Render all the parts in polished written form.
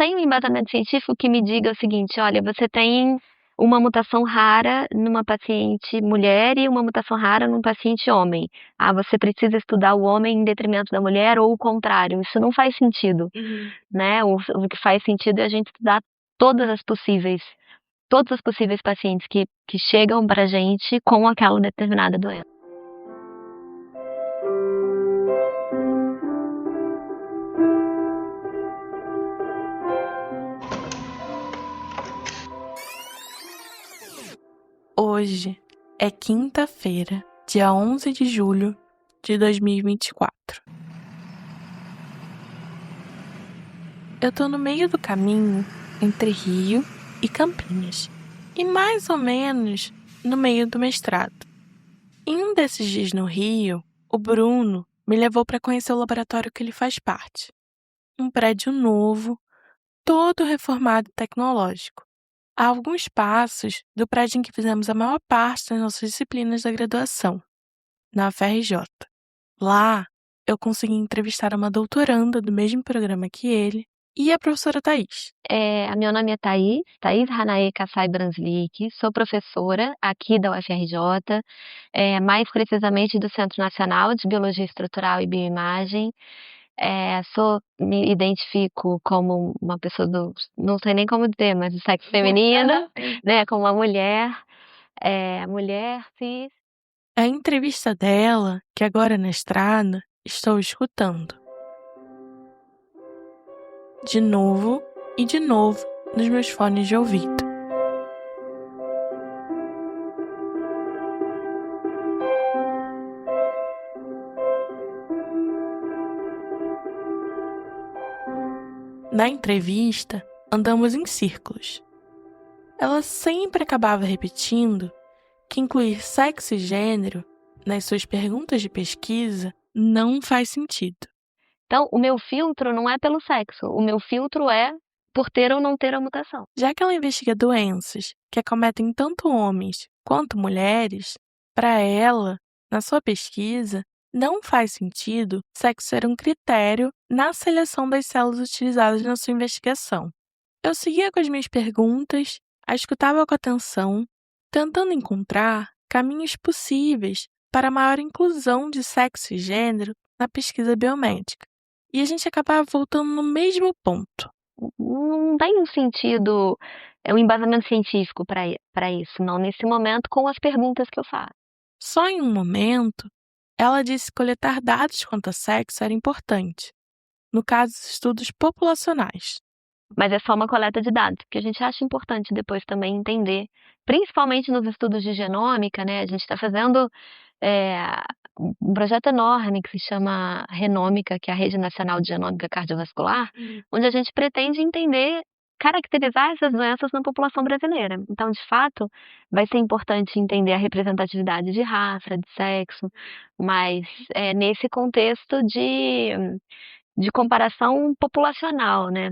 tem um embasamento científico que me diga o seguinte: olha, você tem uma mutação rara numa paciente mulher e uma mutação rara num paciente homem. Ah, você precisa estudar o homem em detrimento da mulher ou o contrário. Isso não faz sentido, né? O que faz sentido é a gente estudar todas as possíveis, todos os possíveis pacientes que chegam pra gente com aquela determinada doença. Hoje é quinta-feira, dia 11 de julho de 2024. Eu tô no meio do caminho entre Rio e Campinas, e mais ou menos no meio do mestrado. Em um desses dias no Rio, o Bruno me levou para conhecer o laboratório que ele faz parte. Um prédio novo, todo reformado e tecnológico. A alguns passos do prédio em que fizemos a maior parte das nossas disciplinas da graduação, na UFRJ. Lá, eu consegui entrevistar uma doutoranda do mesmo programa que ele e a professora Thaís. Meu nome é Thaís Hanae Kassai Branslick, sou professora aqui da UFRJ, mais precisamente do Centro Nacional de Biologia Estrutural e Bioimagem. Me identifico como uma pessoa não sei nem como dizer, mas do sexo feminino, né, como uma mulher, mulher cis. A entrevista dela, que agora na estrada, estou escutando. De novo e de novo nos meus fones de ouvido. Na entrevista, andamos em círculos. Ela sempre acabava repetindo que incluir sexo e gênero nas suas perguntas de pesquisa não faz sentido. Então, o meu filtro não é pelo sexo, o meu filtro é por ter ou não ter a mutação. Já que ela investiga doenças que acometem tanto homens quanto mulheres, para ela, na sua pesquisa, não faz sentido sexo ser um critério na seleção das células utilizadas na sua investigação. Eu seguia com as minhas perguntas, a escutava com atenção, tentando encontrar caminhos possíveis para a maior inclusão de sexo e gênero na pesquisa biomédica. E a gente acabava voltando no mesmo ponto. Não tem um sentido, um embasamento científico para isso, não nesse momento, com as perguntas que eu faço. Só em um momento, ela disse que coletar dados quanto a sexo era importante, no caso dos estudos populacionais. Mas é só uma coleta de dados, porque a gente acha importante depois também entender, principalmente nos estudos de genômica, né? A gente está fazendo um projeto enorme que se chama Renômica, que é a Rede Nacional de Genômica Cardiovascular, onde a gente pretende entender, caracterizar essas doenças na população brasileira. Então, de fato, vai ser importante entender a representatividade de raça, de sexo, mas nesse contexto de comparação populacional, né?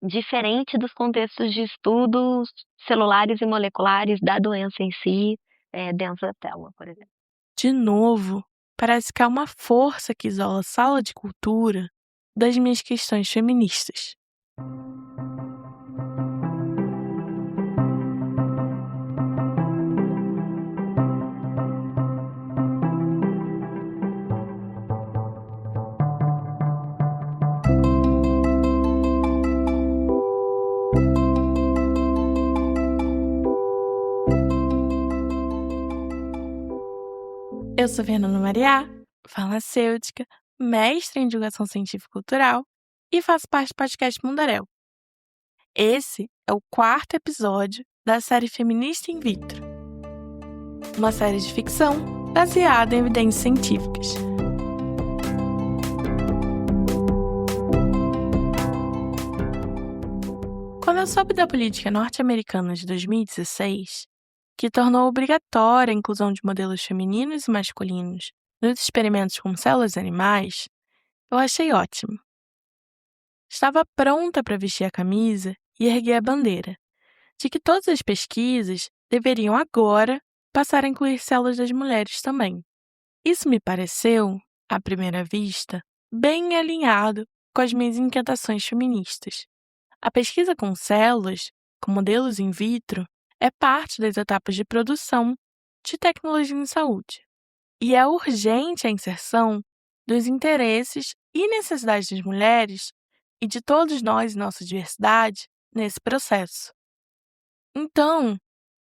Diferente dos contextos de estudos celulares e moleculares da doença em si, dentro da célula, por exemplo. De novo, parece que há uma força que isola a sala de cultura das minhas questões feministas. Eu sou Fernanda Mariá, farmacêutica, mestre em divulgação científica e cultural e faço parte do podcast Mundaréu. Esse é o 4º episódio da série Feminista in Vitro, uma série de ficção baseada em evidências científicas. Quando eu soube da política norte-americana de 2016, que tornou obrigatória a inclusão de modelos femininos e masculinos nos experimentos com células animais, eu achei ótimo. Estava pronta para vestir a camisa e erguer a bandeira de que todas as pesquisas deveriam agora passar a incluir células das mulheres também. Isso me pareceu, à primeira vista, bem alinhado com as minhas inquietações feministas. A pesquisa com células, com modelos in vitro, é parte das etapas de produção de tecnologia em saúde. E é urgente a inserção dos interesses e necessidades das mulheres e de todos nós e nossa diversidade nesse processo. Então,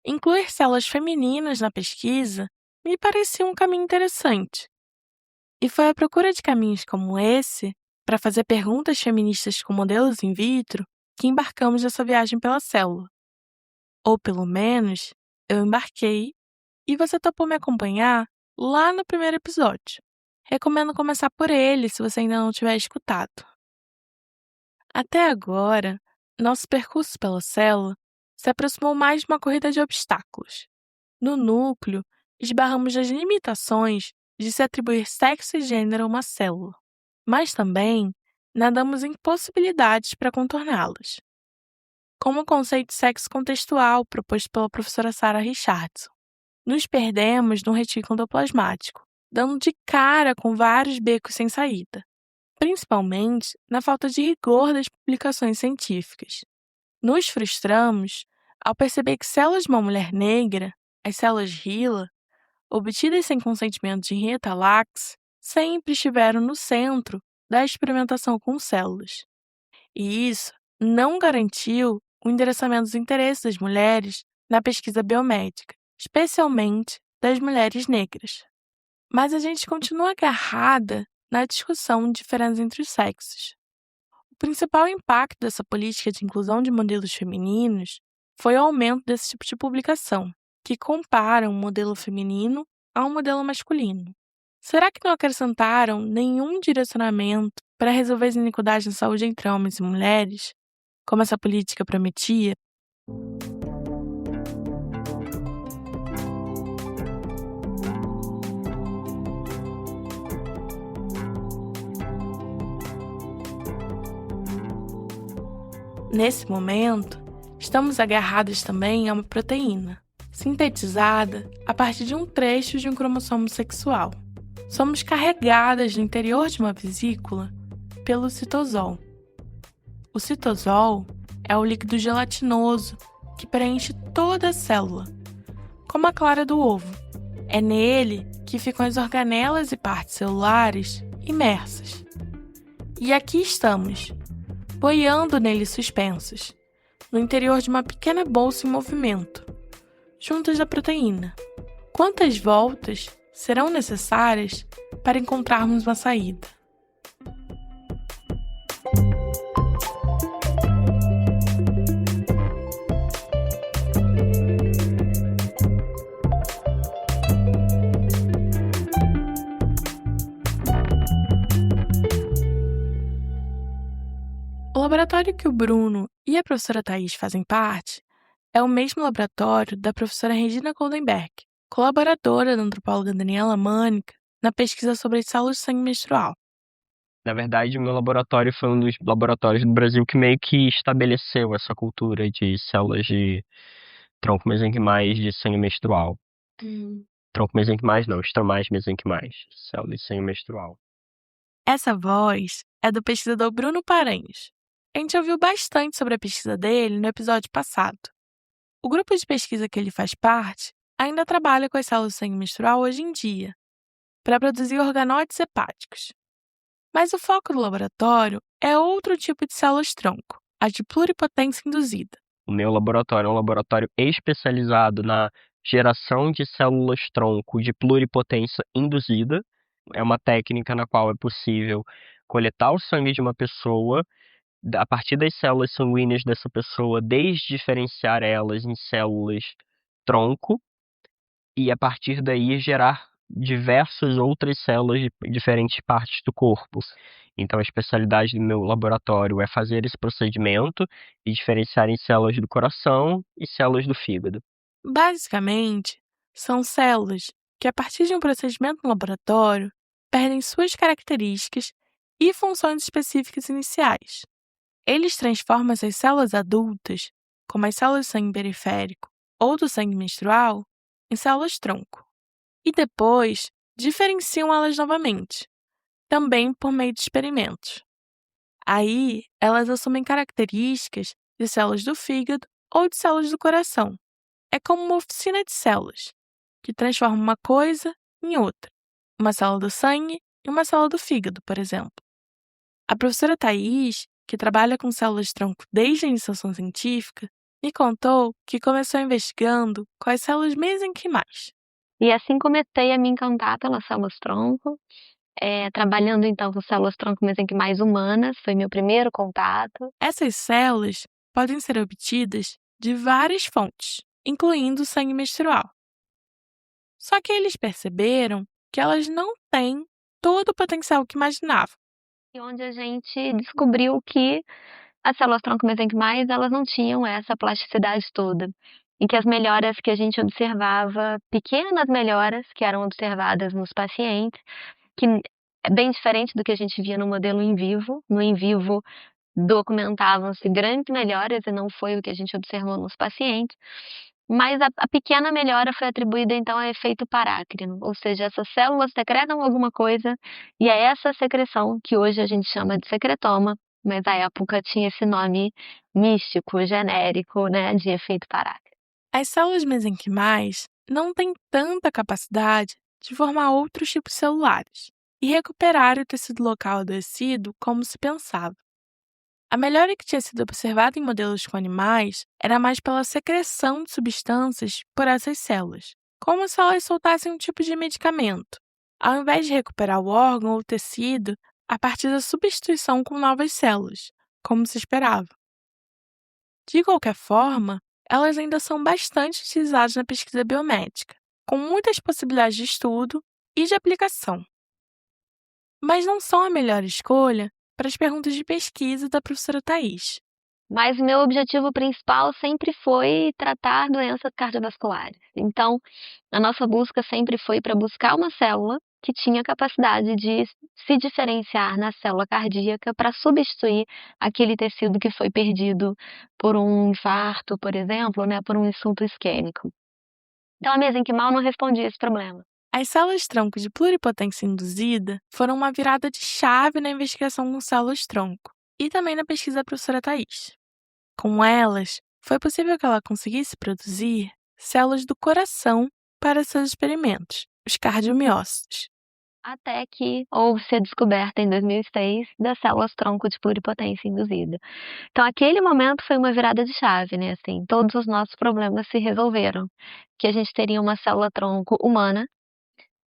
incluir células femininas na pesquisa me parecia um caminho interessante. E foi à procura de caminhos como esse, para fazer perguntas feministas com modelos in vitro, que embarcamos nessa viagem pela célula. Ou pelo menos, eu embarquei e você topou me acompanhar lá no primeiro episódio. Recomendo começar por ele se você ainda não tiver escutado. Até agora, nosso percurso pela célula se aproximou mais de uma corrida de obstáculos. No núcleo, esbarramos nas limitações de se atribuir sexo e gênero a uma célula, mas também nadamos em possibilidades para contorná-las, como o conceito de sexo contextual proposto pela professora Sarah Richardson. Nos perdemos num retículo endoplasmático, dando de cara com vários becos sem saída, principalmente na falta de rigor das publicações científicas. Nos frustramos ao perceber que células de uma mulher negra, as células HeLa, obtidas sem consentimento de Henrietta Lacks, sempre estiveram no centro da experimentação com células. E isso não garantiu o endereçamento dos interesses das mulheres na pesquisa biomédica, especialmente das mulheres negras. Mas a gente continua agarrada na discussão de diferenças entre os sexos. O principal impacto dessa política de inclusão de modelos femininos foi o aumento desse tipo de publicação, que compara um modelo feminino a um modelo masculino. Será que não acrescentaram nenhum direcionamento para resolver as iniquidades na saúde entre homens e mulheres, como essa política prometia? Nesse momento, estamos agarradas também a uma proteína, sintetizada a partir de um trecho de um cromossomo sexual. Somos carregadas no interior de uma vesícula pelo citosol. O citosol é o líquido gelatinoso que preenche toda a célula, como a clara do ovo. É nele que ficam as organelas e partes celulares imersas. E aqui estamos, boiando neles suspensos, no interior de uma pequena bolsa em movimento, juntas da proteína. Quantas voltas serão necessárias para encontrarmos uma saída? O laboratório que o Bruno e a professora Thais fazem parte é o mesmo laboratório da professora Regina Goldenberg, colaboradora da antropóloga Daniela Mânica na pesquisa sobre as células de sangue menstrual. Na verdade, o meu laboratório foi um dos laboratórios do Brasil que meio que estabeleceu essa cultura de células de tronco mesenquimais de sangue menstrual. Tronco mesenquimais não, estromais mesenquimais, células de sangue menstrual. Essa voz é do pesquisador Bruno Paranhos. A gente ouviu bastante sobre a pesquisa dele no episódio passado. O grupo de pesquisa que ele faz parte ainda trabalha com as células de sangue menstrual hoje em dia, para produzir organóides hepáticos. Mas o foco do laboratório é outro tipo de células-tronco, a de pluripotência induzida. O meu laboratório é um laboratório especializado na geração de células-tronco de pluripotência induzida. É uma técnica na qual é possível coletar o sangue de uma pessoa, a partir das células sanguíneas dessa pessoa, desdiferenciar elas em células-tronco e, a partir daí, gerar diversas outras células de diferentes partes do corpo. Então, a especialidade do meu laboratório é fazer esse procedimento e diferenciar em células do coração e células do fígado. Basicamente, são células que, a partir de um procedimento no laboratório, perdem suas características e funções específicas iniciais. Eles transformam essas células adultas, como as células de sangue periférico ou do sangue menstrual, em células-tronco. E depois, diferenciam elas novamente, também por meio de experimentos. Aí, elas assumem características de células do fígado ou de células do coração. É como uma oficina de células, que transforma uma coisa em outra. Uma célula do sangue em uma célula do fígado, por exemplo. A professora Thais, que trabalha com células-tronco desde a iniciação científica, me contou que começou investigando com as células mesenquimais. E assim comecei a me encantar pelas células-tronco, trabalhando então com células-tronco mesenquimais humanas, foi meu primeiro contato. Essas células podem ser obtidas de várias fontes, incluindo o sangue menstrual. Só que eles perceberam que elas não têm todo o potencial que imaginavam. E onde a gente descobriu que as células-tronco mesenquimais, elas não tinham essa plasticidade toda. E que as melhoras que a gente observava, pequenas melhoras que eram observadas nos pacientes, que é bem diferente do que a gente via no modelo in vivo. No in vivo, documentavam-se grandes melhoras e não foi o que a gente observou nos pacientes. Mas a pequena melhora foi atribuída, então, a efeito parácrino, ou seja, essas células secretam alguma coisa e é essa secreção que hoje a gente chama de secretoma, mas à época tinha esse nome místico, genérico, né, de efeito parácrino. As células mesenquimais não têm tanta capacidade de formar outros tipos celulares e recuperar o tecido local adoecido como se pensava. A melhora que tinha sido observada em modelos com animais era mais pela secreção de substâncias por essas células, como se elas soltassem um tipo de medicamento, ao invés de recuperar o órgão ou o tecido a partir da substituição com novas células, como se esperava. De qualquer forma, elas ainda são bastante utilizadas na pesquisa biomédica, com muitas possibilidades de estudo e de aplicação. Mas não são a melhor escolha para as perguntas de pesquisa da professora Thais. Mas meu objetivo principal sempre foi tratar doenças cardiovasculares. Então, a nossa busca sempre foi para buscar uma célula que tinha capacidade de se diferenciar na célula cardíaca para substituir aquele tecido que foi perdido por um infarto, por exemplo, né, por um insulto isquêmico. Então, a mesenquimal não respondia esse problema. As células-tronco de pluripotência induzida foram uma virada de chave na investigação com células-tronco e também na pesquisa da professora Thais. Com elas, foi possível que ela conseguisse produzir células do coração para seus experimentos, os cardiomiócitos. Até que houve-se a descoberta em 2006 das células-tronco de pluripotência induzida. Então, aquele momento foi uma virada de chave, né? Assim, todos os nossos problemas se resolveram. Que a gente teria uma célula-tronco humana,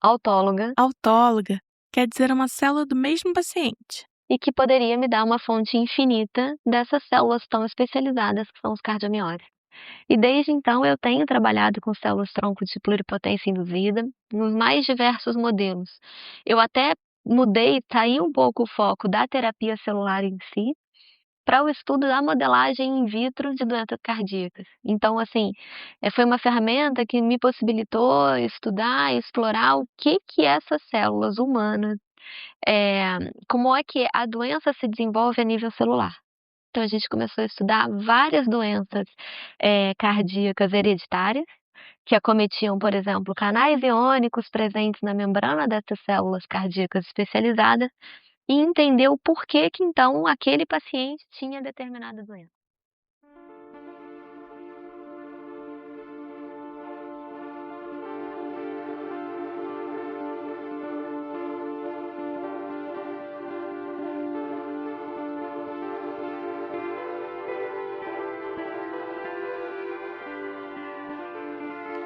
autóloga, Autóloga quer dizer uma célula do mesmo paciente. e que poderia me dar uma fonte infinita dessas células tão especializadas que são os cardiomiócitos. E desde então eu tenho trabalhado com células-tronco de pluripotência induzida nos mais diversos modelos. Eu até saí um pouco o foco da terapia celular em si para o estudo da modelagem in vitro de doenças cardíacas. Então, assim, foi uma ferramenta que me possibilitou estudar e explorar o que essas células humanas, como é que a doença se desenvolve a nível celular. Então, a gente começou a estudar várias doenças cardíacas hereditárias, que acometiam, por exemplo, canais iônicos presentes na membrana dessas células cardíacas especializadas, e entender o porquê que, então, aquele paciente tinha determinada doença.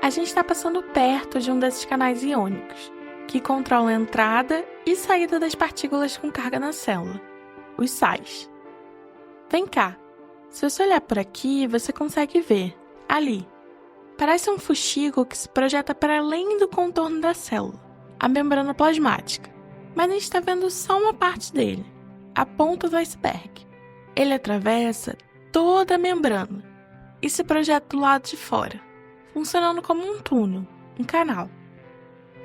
A gente está passando perto de um desses canais iônicos, que controla a entrada e saída das partículas com carga na célula, os sais. Vem cá, se você olhar por aqui, você consegue ver, ali. Parece um fuxico que se projeta para além do contorno da célula, a membrana plasmática, mas a gente está vendo só uma parte dele, a ponta do iceberg. Ele atravessa toda a membrana e se projeta do lado de fora, funcionando como um túnel, um canal.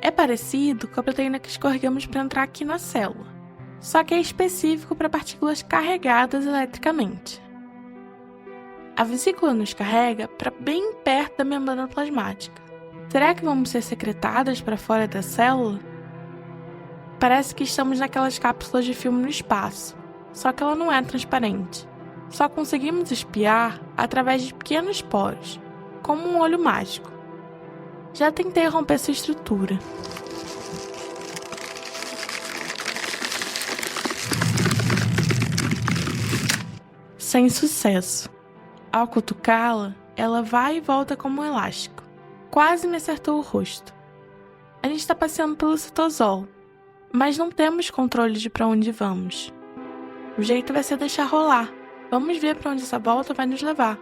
É parecido com a proteína que escorregamos para entrar aqui na célula, só que é específico para partículas carregadas eletricamente. A vesícula nos carrega para bem perto da membrana plasmática. Será que vamos ser secretadas para fora da célula? Parece que estamos naquelas cápsulas de filme no espaço, só que ela não é transparente. Só conseguimos espiar através de pequenos poros, como um olho mágico. Já tentei romper essa estrutura. Sem sucesso. Ao cutucá-la, ela vai e volta como um elástico. Quase me acertou o rosto. A gente está passeando pelo citosol, mas não temos controle de para onde vamos. O jeito vai ser deixar rolar. Vamos ver para onde essa volta vai nos levar.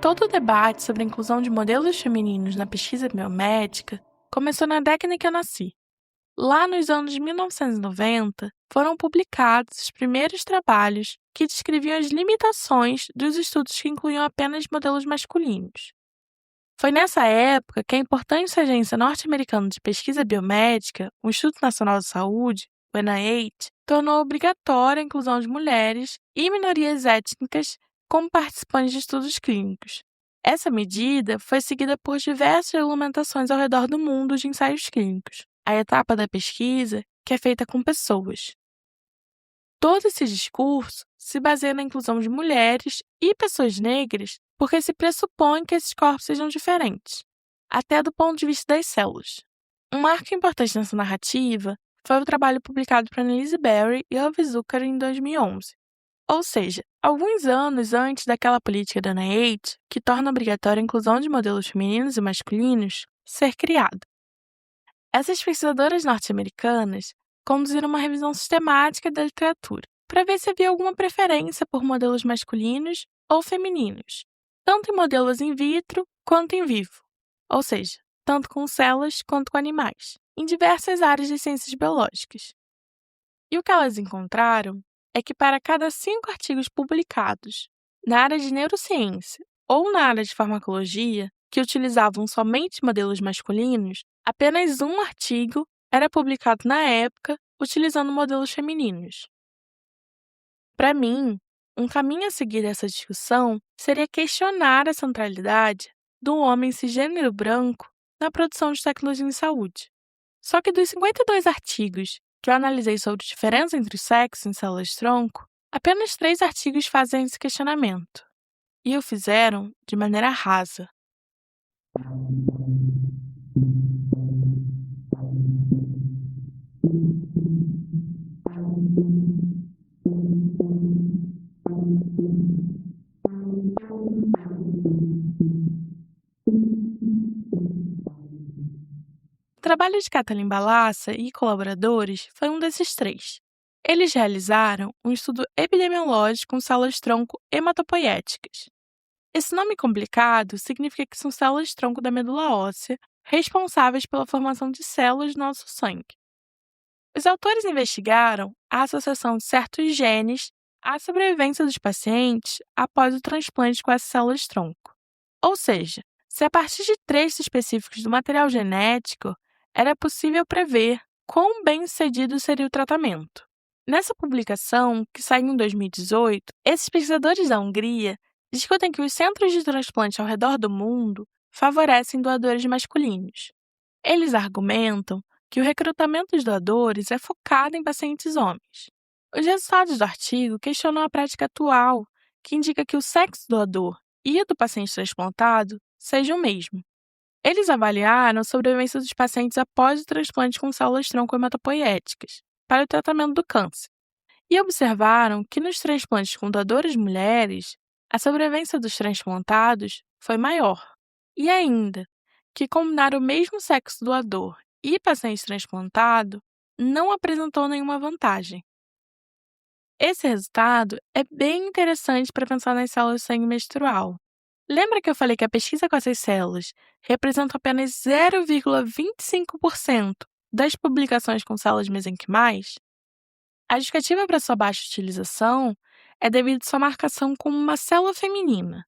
Todo o debate sobre a inclusão de modelos femininos na pesquisa biomédica começou na década em que eu nasci. Lá nos anos 1990, foram publicados os primeiros trabalhos que descreviam as limitações dos estudos que incluíam apenas modelos masculinos. Foi nessa época que a importante agência norte-americana de pesquisa biomédica, o Instituto Nacional de Saúde, o NIH, tornou obrigatória a inclusão de mulheres e minorias étnicas como participantes de estudos clínicos. Essa medida foi seguida por diversas regulamentações ao redor do mundo de ensaios clínicos, a etapa da pesquisa que é feita com pessoas. Todo esse discurso se baseia na inclusão de mulheres e pessoas negras porque se pressupõe que esses corpos sejam diferentes, até do ponto de vista das células. Um marco importante nessa narrativa foi o trabalho publicado por Annelise Berry e Elvis Zucker em 2011. Ou seja, alguns anos antes daquela política da NIH que torna obrigatória a inclusão de modelos femininos e masculinos ser criada. Essas pesquisadoras norte-americanas conduziram uma revisão sistemática da literatura para ver se havia alguma preferência por modelos masculinos ou femininos, tanto em modelos in vitro quanto in vivo, ou seja, tanto com células quanto com animais, em diversas áreas de ciências biológicas. E o que elas encontraram é que para cada 5 artigos publicados na área de neurociência ou na área de farmacologia que utilizavam somente modelos masculinos, apenas um artigo era publicado na época utilizando modelos femininos. Para mim, um caminho a seguir dessa discussão seria questionar a centralidade do homem cisgênero branco na produção de tecnologia em saúde. Só que dos 52 artigos que eu analisei sobre a diferença entre os sexos em células-tronco, apenas 3 artigos fazem esse questionamento. E o fizeram de maneira rasa. O trabalho de Kathleen Balassa e colaboradores foi um desses 3. Eles realizaram um estudo epidemiológico com células-tronco hematopoéticas. Esse nome complicado significa que são células-tronco da medula óssea responsáveis pela formação de células do nosso sangue. Os autores investigaram a associação de certos genes à sobrevivência dos pacientes após o transplante com essas células-tronco. Ou seja, se a partir de trechos específicos do material genético era possível prever quão bem-sucedido seria o tratamento. Nessa publicação, que saiu em 2018, esses pesquisadores da Hungria discutem que os centros de transplante ao redor do mundo favorecem doadores masculinos. Eles argumentam que o recrutamento dos doadores é focado em pacientes homens. Os resultados do artigo questionam a prática atual, que indica que o sexo do doador e do paciente transplantado sejam o mesmo. Eles avaliaram a sobrevivência dos pacientes após o transplante com células-tronco hematopoéticas para o tratamento do câncer e observaram que nos transplantes com doadoras mulheres, a sobrevivência dos transplantados foi maior. E ainda, que combinar o mesmo sexo doador e paciente transplantado não apresentou nenhuma vantagem. Esse resultado é bem interessante para pensar nas células de sangue menstrual. Lembra que eu falei que a pesquisa com essas células representa apenas 0,25% das publicações com células mesenquimais? A justificativa para sua baixa utilização é devido à sua marcação como uma célula feminina,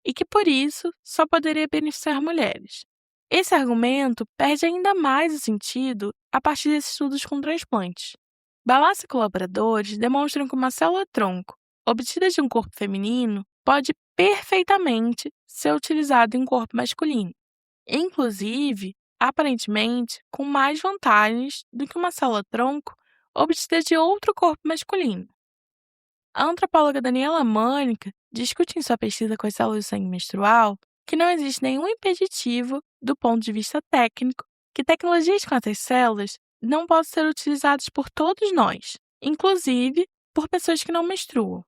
e que, por isso, só poderia beneficiar mulheres. Esse argumento perde ainda mais o sentido a partir desses estudos com transplantes. Balas e colaboradores demonstram que uma célula-tronco obtida de um corpo feminino pode perfeitamente ser utilizada em um corpo masculino, inclusive, aparentemente, com mais vantagens do que uma célula-tronco obtida de outro corpo masculino. A antropóloga Daniela Mânica discute em sua pesquisa com as células de sangue menstrual que não existe nenhum impeditivo, do ponto de vista técnico, que tecnologias com essas células não possam ser utilizadas por todos nós, inclusive por pessoas que não menstruam.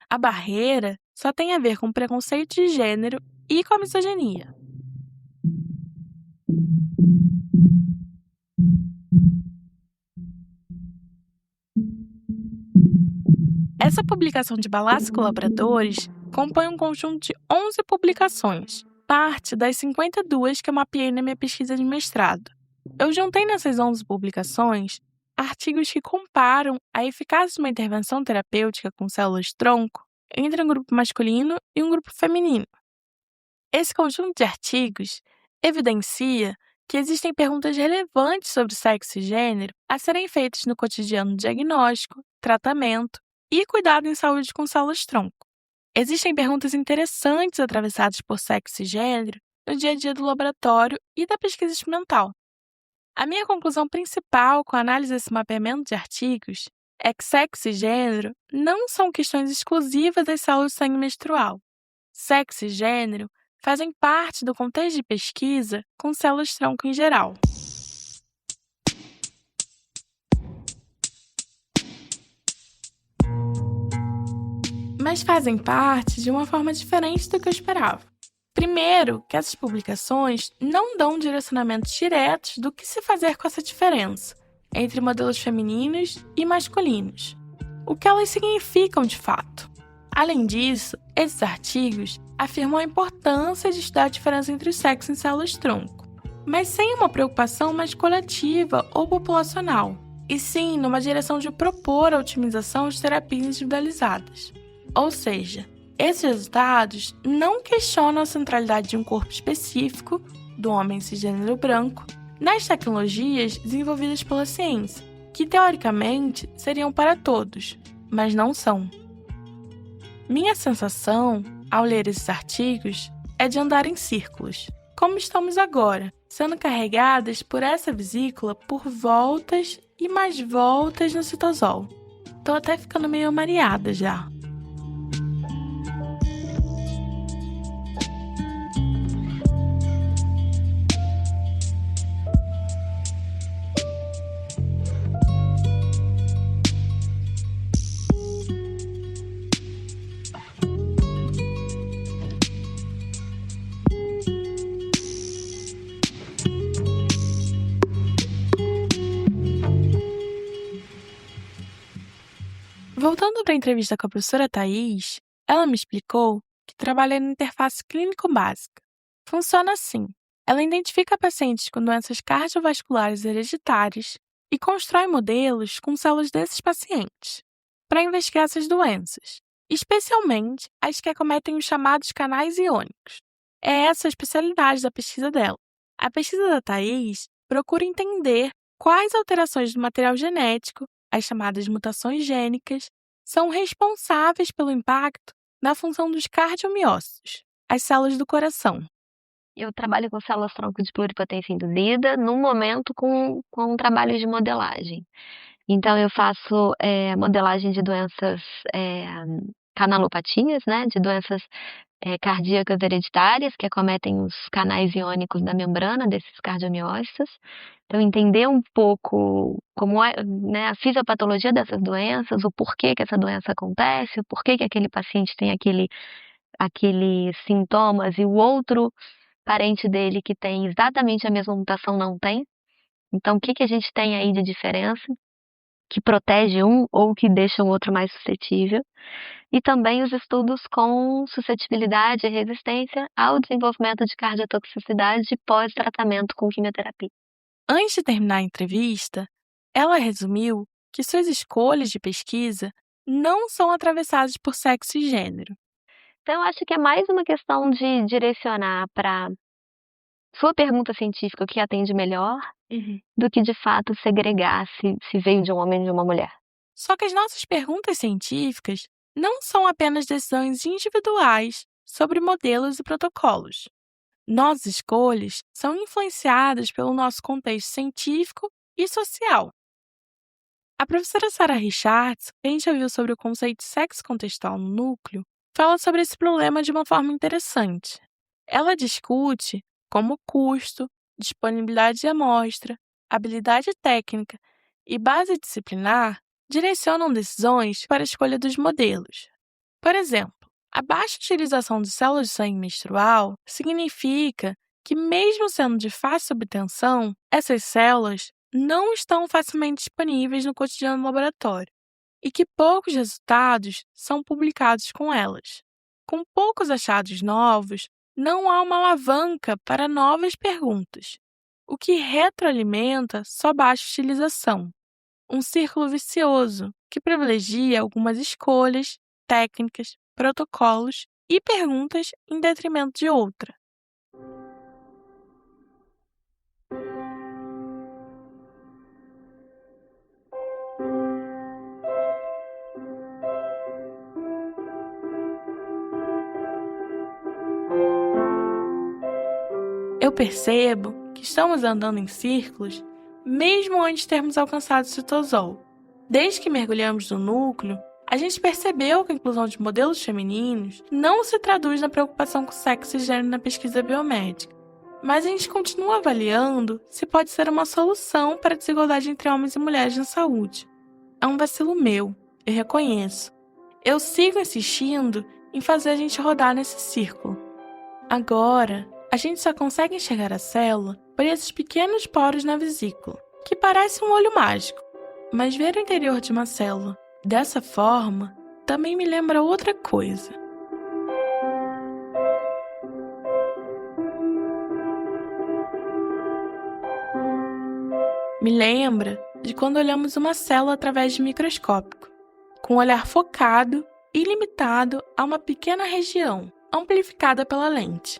A barreira só tem a ver com preconceito de gênero e com a misoginia. Essa publicação de Balas e colaboradores compõe um conjunto de 11 publicações, parte das 52 que eu mapeei na minha pesquisa de mestrado. Eu juntei nessas 11 publicações artigos que comparam a eficácia de uma intervenção terapêutica com células-tronco entre um grupo masculino e um grupo feminino. Esse conjunto de artigos evidencia que existem perguntas relevantes sobre sexo e gênero a serem feitas no cotidiano de diagnóstico, tratamento e cuidado em saúde com células-tronco. Existem perguntas interessantes atravessadas por sexo e gênero no dia a dia do laboratório e da pesquisa experimental. A minha conclusão principal com a análise desse mapeamento de artigos é que sexo e gênero não são questões exclusivas das células de sangue menstrual. Sexo e gênero fazem parte do contexto de pesquisa com células-tronco em geral. Mas fazem parte de uma forma diferente do que eu esperava. Primeiro, que essas publicações não dão direcionamentos diretos do que se fazer com essa diferença entre modelos femininos e masculinos, o que elas significam de fato. Além disso, esses artigos afirmam a importância de estudar a diferença entre os sexos em células-tronco, mas sem uma preocupação mais coletiva ou populacional, e sim numa direção de propor a otimização de terapias individualizadas. Ou seja, esses resultados não questionam a centralidade de um corpo específico, do homem cisgênero branco, nas tecnologias desenvolvidas pela ciência, que teoricamente seriam para todos, mas não são. Minha sensação, ao ler esses artigos, é de andar em círculos, como estamos agora, sendo carregadas por essa vesícula por voltas e mais voltas no citosol. Tô até ficando meio mareada já. Voltando para a entrevista com a professora Thaís, ela me explicou que trabalha na interface clínico-básica. Funciona assim: ela identifica pacientes com doenças cardiovasculares hereditárias e constrói modelos com células desses pacientes para investigar essas doenças, especialmente as que acometem os chamados canais iônicos. É essa a especialidade da pesquisa dela. A pesquisa da Thaís procura entender quais alterações do material genético, as chamadas mutações gênicas, são responsáveis pelo impacto na função dos cardiomiócitos, as células do coração. Eu trabalho com células-tronco de pluripotência induzida, no momento com um trabalho de modelagem. Então, eu faço modelagem de doenças canalopatias, né, de doenças cardíacas hereditárias que acometem os canais iônicos da membrana desses cardiomiócitos. Então, entender um pouco como é, né, a fisiopatologia dessas doenças, o porquê que essa doença acontece, o porquê que aquele paciente tem aqueles sintomas e o outro parente dele que tem exatamente a mesma mutação não tem. Então, o que a gente tem aí de diferença que protege um ou que deixa o outro mais suscetível? E também os estudos com suscetibilidade e resistência ao desenvolvimento de cardiotoxicidade pós-tratamento com quimioterapia. Antes de terminar a entrevista, ela resumiu que suas escolhas de pesquisa não são atravessadas por sexo e gênero. Então, eu acho que é mais uma questão de direcionar para sua pergunta científica o que atende melhor, do que de fato segregar se veio de um homem ou de uma mulher. Só que as nossas perguntas científicas não são apenas decisões individuais sobre modelos e protocolos. Nossas escolhas são influenciadas pelo nosso contexto científico e social. A professora Sarah Richards, que a gente ouviu sobre o conceito de sexo contextual no núcleo, fala sobre esse problema de uma forma interessante. Ela discute como custo, disponibilidade de amostra, habilidade técnica e base disciplinar direcionam decisões para a escolha dos modelos. Por exemplo, a baixa utilização de células de sangue menstrual significa que, mesmo sendo de fácil obtenção, essas células não estão facilmente disponíveis no cotidiano do laboratório e que poucos resultados são publicados com elas. Com poucos achados novos, não há uma alavanca para novas perguntas, o que retroalimenta sua baixa utilização. Um círculo vicioso que privilegia algumas escolhas, técnicas, protocolos e perguntas em detrimento de outra. Eu percebo que estamos andando em círculos mesmo antes de termos alcançado o citosol. Desde que mergulhamos no núcleo, a gente percebeu que a inclusão de modelos femininos não se traduz na preocupação com sexo e gênero na pesquisa biomédica, mas a gente continua avaliando se pode ser uma solução para a desigualdade entre homens e mulheres na saúde. É um vacilo meu, eu reconheço. Eu sigo insistindo em fazer a gente rodar nesse círculo. Agora, a gente só consegue enxergar a célula por esses pequenos poros na vesícula, que parece um olho mágico. Mas ver o interior de uma célula dessa forma também me lembra outra coisa. Me lembra de quando olhamos uma célula através de microscópio, com um olhar focado e limitado a uma pequena região, amplificada pela lente.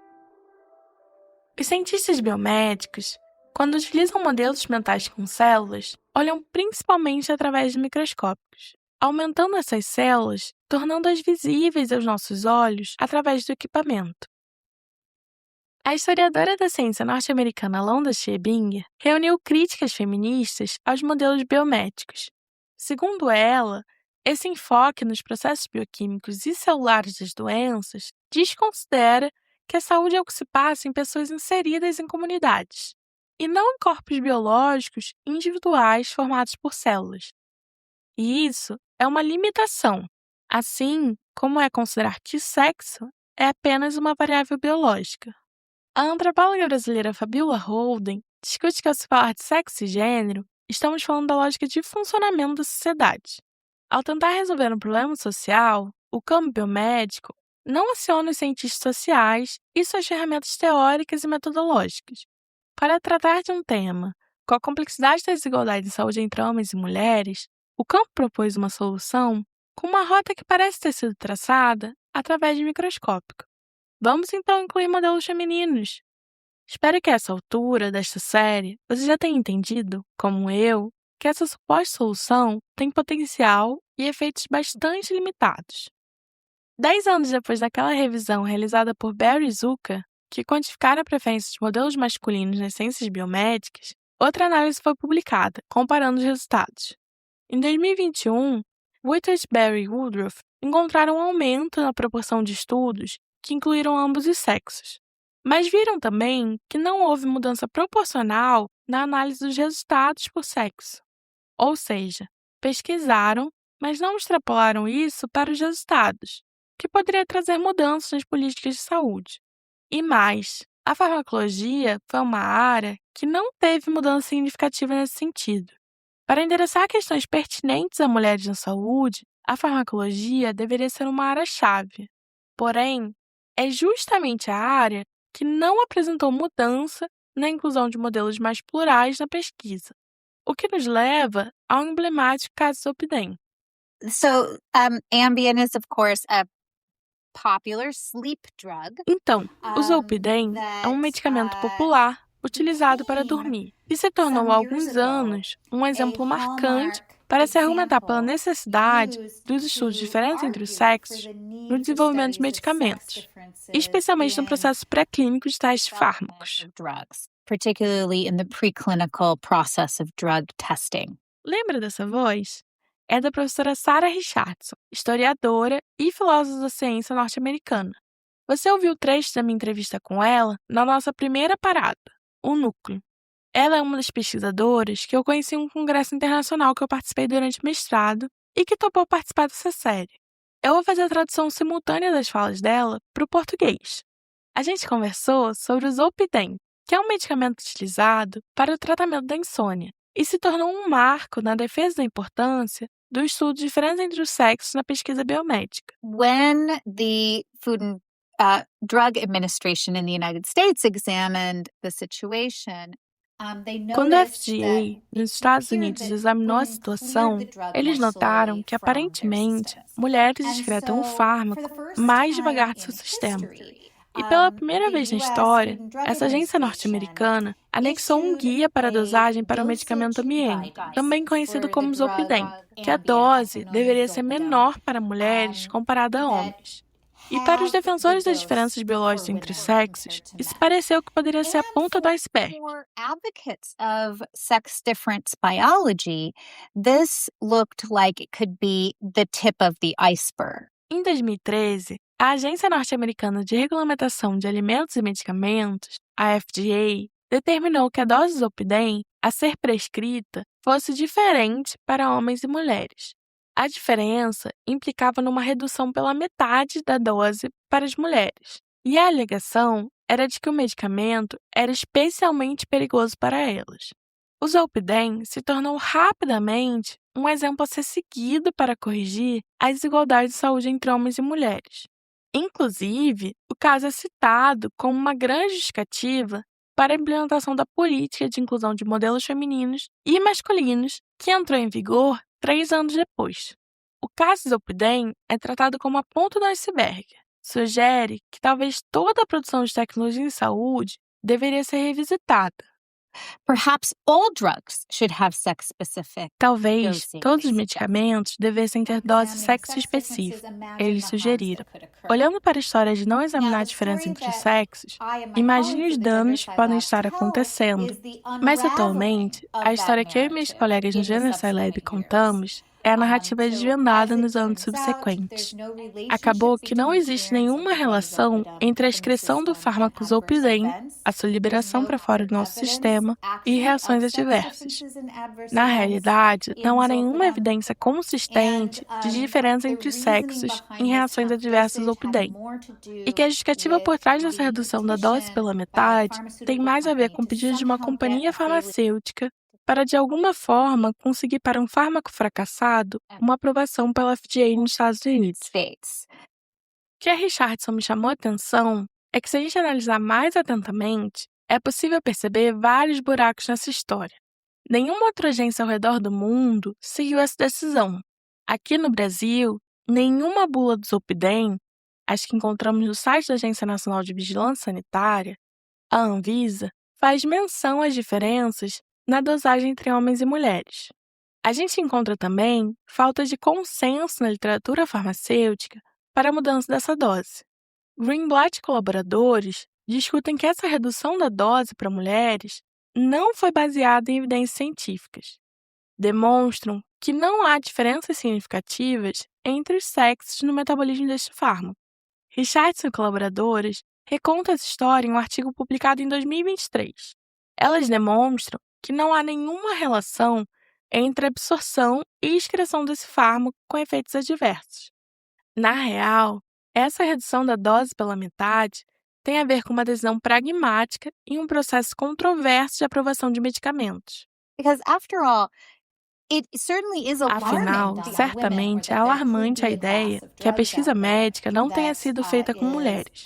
Os cientistas biomédicos, quando utilizam modelos mentais com células, olham principalmente através de microscópios, aumentando essas células, tornando-as visíveis aos nossos olhos através do equipamento. A historiadora da ciência norte-americana Londa Schebinger reuniu críticas feministas aos modelos biomédicos. Segundo ela, esse enfoque nos processos bioquímicos e celulares das doenças desconsidera que a saúde é o que se passa em pessoas inseridas em comunidades, e não em corpos biológicos individuais formados por células. E isso é uma limitação, assim como é considerar que sexo é apenas uma variável biológica. A antropóloga brasileira Fabiola Holden discute que, ao se falar de sexo e gênero, estamos falando da lógica de funcionamento da sociedade. Ao tentar resolver um problema social, o campo biomédico não aciona os cientistas sociais e suas ferramentas teóricas e metodológicas. Para tratar de um tema com a complexidade da desigualdade em saúde entre homens e mulheres, o campo propôs uma solução com uma rota que parece ter sido traçada através de microscópio. Vamos então incluir modelos femininos. Espero que a essa altura desta série você já tenha entendido, como eu, que essa suposta solução tem potencial e efeitos bastante limitados. 10 anos depois daquela revisão realizada por Barry Zucker, que quantificaram a preferência de modelos masculinos nas ciências biomédicas, outra análise foi publicada, comparando os resultados. Em 2021, Whitworth, Berry e Woodruff encontraram um aumento na proporção de estudos que incluíram ambos os sexos, mas viram também que não houve mudança proporcional na análise dos resultados por sexo. Ou seja, pesquisaram, mas não extrapolaram isso para os resultados, que poderia trazer mudanças nas políticas de saúde. E mais, a farmacologia foi uma área que não teve mudança significativa nesse sentido. Para endereçar questões pertinentes a mulheres na saúde, a farmacologia deveria ser uma área-chave. Porém, é justamente a área que não apresentou mudança na inclusão de modelos mais plurais na pesquisa, o que nos leva ao emblemático caso Zolpidem. So, Ambien is, of course, a popular sleep drug. Então, o Zolpidem é um medicamento popular utilizado para dormir, e se tornou há alguns anos um exemplo marcante para se argumentar pela necessidade dos estudos diferentes entre os sexos no desenvolvimento de medicamentos, especialmente no processo pré-clínico de testes de fármacos. Particularly in the preclinical process of drug testing. Lembra dessa voz? É da professora Sarah Richardson, historiadora e filósofa da ciência norte-americana. Você ouviu trechos da minha entrevista com ela na nossa primeira parada, o Núcleo. Ela é uma das pesquisadoras que eu conheci em um congresso internacional que eu participei durante o mestrado e que topou participar dessa série. Eu vou fazer a tradução simultânea das falas dela para o português. A gente conversou sobre o Zolpidem, que é um medicamento utilizado para o tratamento da insônia, e se tornou um marco na defesa da importância do estudo de diferença entre os sexos na pesquisa biomédica. When the Food and Drug Administration in the United States examined the situation, Quando a FDA nos Estados Unidos examinou a situação, eles notaram que, aparentemente, mulheres excretam o fármaco mais devagar do seu sistema. E pela primeira vez na história, essa agência norte-americana anexou um guia para a dosagem para o medicamento Amiene, também conhecido como Zolpidem, que a dose deveria ser menor para mulheres comparada a homens. E para os defensores das diferenças biológicas entre os sexos, isso pareceu que poderia ser a ponta do iceberg. For advocates of sex difference biology, this looked like it could be the tip of the iceberg. Em 2013, a Agência Norte-Americana de Regulamentação de Alimentos e Medicamentos, a FDA, determinou que a dose de Zolpidem a ser prescrita fosse diferente para homens e mulheres. A diferença implicava numa redução pela metade da dose para as mulheres, e a alegação era de que o medicamento era especialmente perigoso para elas. O Zolpidem se tornou rapidamente um exemplo a ser seguido para corrigir a desigualdade de saúde entre homens e mulheres. Inclusive, o caso é citado como uma grande justificativa para a implementação da política de inclusão de modelos femininos e masculinos que entrou em vigor 3 anos depois. O caso Zolpidem é tratado como a ponta do iceberg. Sugere que talvez toda a produção de tecnologia em saúde deveria ser revisitada. Perhaps all drugs should have sex-specific. Talvez todos os medicamentos devessem ter doses sexo-específicas, eles sugeriram. Olhando para a história de não examinar a diferença entre os sexos, imagine os danos que podem estar acontecendo. Mas, atualmente, a história que eu e meus colegas no Genocide Lab contamos é a narrativa desvendada nos anos subsequentes. Acabou que não existe nenhuma relação entre a excreção do fármaco Zolpidem, a sua liberação para fora do nosso sistema, e reações adversas. Na realidade, não há nenhuma evidência consistente de diferença entre os sexos em reações adversas ao Zolpidem. E que a justificativa por trás dessa redução da dose pela metade tem mais a ver com o pedido de uma companhia farmacêutica para, de alguma forma, conseguir para um fármaco fracassado uma aprovação pela FDA nos Estados Unidos. O que a Richardson me chamou a atenção é que, se a gente analisar mais atentamente, é possível perceber vários buracos nessa história. Nenhuma outra agência ao redor do mundo seguiu essa decisão. Aqui no Brasil, nenhuma bula do Zolpidem, as que encontramos no site da Agência Nacional de Vigilância Sanitária, a Anvisa, faz menção às diferenças na dosagem entre homens e mulheres. A gente encontra também falta de consenso na literatura farmacêutica para a mudança dessa dose. Greenblatt e colaboradores discutem que essa redução da dose para mulheres não foi baseada em evidências científicas. Demonstram que não há diferenças significativas entre os sexos no metabolismo deste fármaco. Richardson e colaboradores recontam essa história em um artigo publicado em 2023. Elas demonstram que não há nenhuma relação entre a absorção e excreção desse fármaco com efeitos adversos. Na real, essa redução da dose pela metade tem a ver com uma decisão pragmática em um processo controverso de aprovação de medicamentos. Because after all, it certainly is alarming. Afinal, certamente é alarmante a ideia que a pesquisa médica não tenha sido feita com mulheres,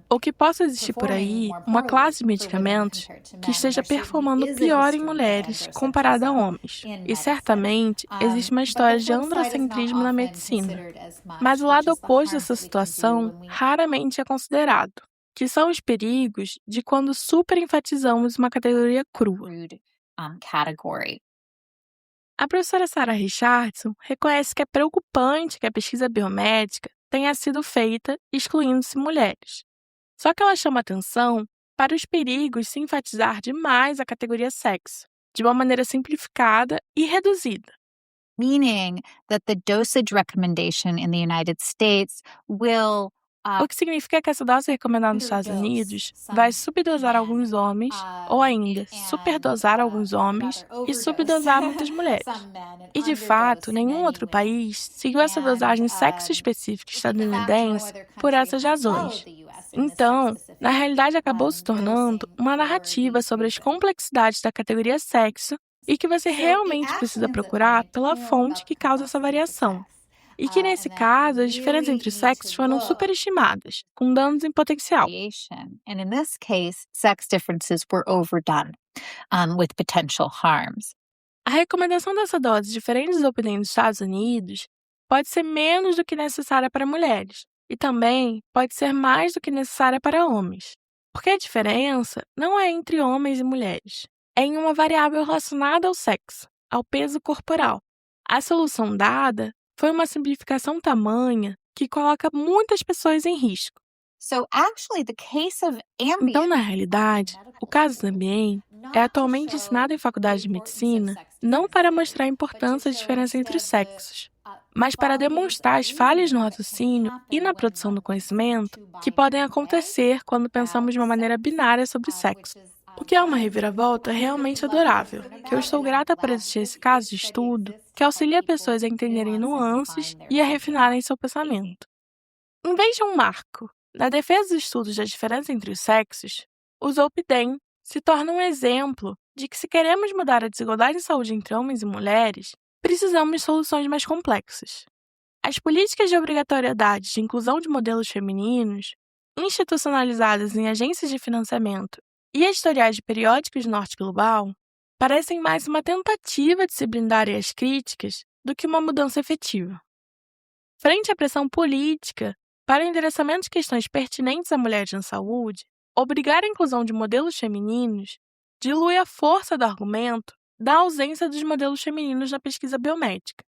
ou que possa existir por aí uma classe de medicamentos que esteja performando pior em mulheres comparada a homens. E certamente existe uma história de androcentrismo na medicina. Mas o lado oposto dessa situação raramente é considerado. que são os perigos de quando superenfatizamos uma categoria crua. Category. A professora Sarah Richardson reconhece que é preocupante que a pesquisa biomédica tenha sido feita excluindo-se mulheres. Só que ela chama atenção para os perigos se enfatizar demais a categoria sexo, de uma maneira simplificada e reduzida. Meaning that the dosage recommendation in the United States will O que significa que essa dose recomendada nos Estados Unidos vai subdosar alguns homens, ou ainda superdosar alguns homens e subdosar muitas mulheres. E, de fato, nenhum outro país seguiu essa dosagem sexo-específica estadunidense por essas razões. Então, na realidade, acabou se tornando uma narrativa sobre as complexidades da categoria sexo e que você realmente precisa procurar pela fonte que causa essa variação. E que, nesse caso, as diferenças entre os sexos foram superestimadas, com danos em potencial. And in this case, sex differences were overdone, with potential harms. A recomendação dessa dose diferente dos opiniões nos Estados Unidos pode ser menos do que necessária para mulheres, e também pode ser mais do que necessária para homens. Porque a diferença não é entre homens e mulheres, é em uma variável relacionada ao sexo, ao peso corporal. A solução dada foi uma simplificação tamanha que coloca muitas pessoas em risco. Então, na realidade, o caso do Ambien é atualmente ensinado em faculdade de medicina não para mostrar a importância da diferença entre os sexos, mas para demonstrar as falhas no raciocínio e na produção do conhecimento que podem acontecer quando pensamos de uma maneira binária sobre sexo. O que é uma reviravolta realmente adorável, que eu estou grata por existir esse caso de estudo que auxilia pessoas a entenderem nuances e a refinarem seu pensamento. Em vez de um marco na defesa dos estudos da diferença entre os sexos, o Zolpidem se torna um exemplo de que, se queremos mudar a desigualdade em saúde entre homens e mulheres, precisamos de soluções mais complexas. As políticas de obrigatoriedade de inclusão de modelos femininos, institucionalizadas em agências de financiamento e editoriais de periódicos Norte Global, parecem mais uma tentativa de se blindarem às críticas do que uma mudança efetiva. Frente à pressão política para o endereçamento de questões pertinentes a mulheres na saúde, obrigar a inclusão de modelos femininos dilui a força do argumento da ausência dos modelos femininos na pesquisa biomédica.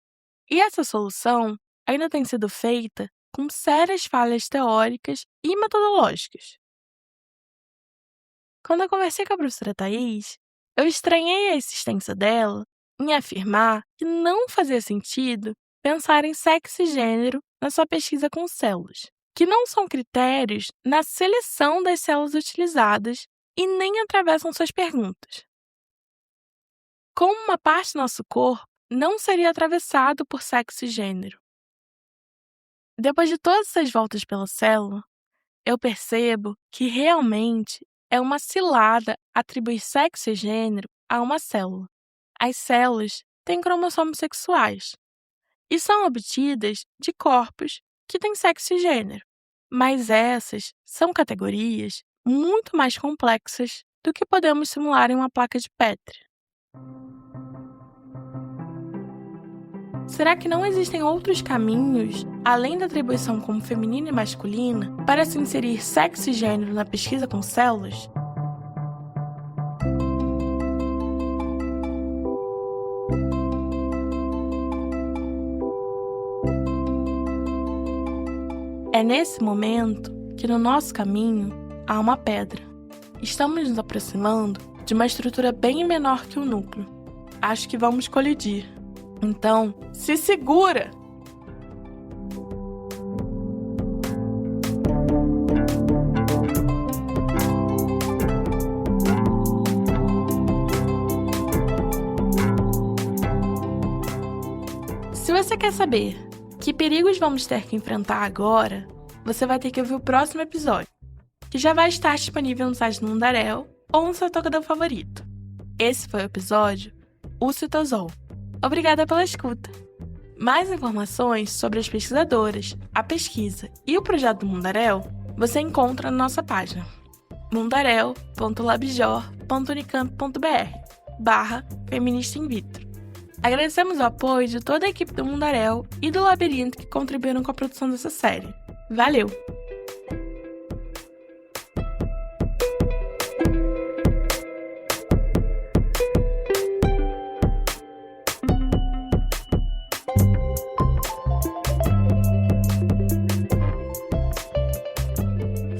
E essa solução ainda tem sido feita com sérias falhas teóricas e metodológicas. Quando eu conversei com a professora Thaís, eu estranhei a insistência dela em afirmar que não fazia sentido pensar em sexo e gênero na sua pesquisa com células, que não são critérios na seleção das células utilizadas e nem atravessam suas perguntas. Como uma parte do nosso corpo não seria atravessado por sexo e gênero. Depois de todas essas voltas pela célula, eu percebo que realmente é uma cilada atribuir sexo e gênero a uma célula. As células têm cromossomos sexuais e são obtidas de corpos que têm sexo e gênero, mas essas são categorias muito mais complexas do que podemos simular em uma placa de Petri. Será que não existem outros caminhos, além da atribuição como feminina e masculina, para se inserir sexo e gênero na pesquisa com células? É nesse momento que no nosso caminho há uma pedra. Estamos nos aproximando de uma estrutura bem menor que o núcleo. Acho que vamos colidir. Então, se segura! Se você quer saber que perigos vamos ter que enfrentar agora, você vai ter que ouvir o próximo episódio, que já vai estar disponível no site do Mundaréu ou no seu tocador favorito. Esse foi o episódio O Citosol. Obrigada pela escuta! Mais informações sobre as pesquisadoras, a pesquisa e o projeto do Mundaréu você encontra na nossa página mundaréu.labjor.unicamp.br/feminista in vitro. Agradecemos o apoio de toda a equipe do Mundaréu e do Labirinto que contribuíram com a produção dessa série. Valeu!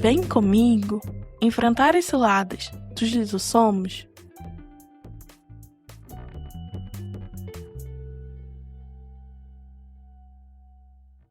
Vem comigo enfrentar as ciladas dos lisossomos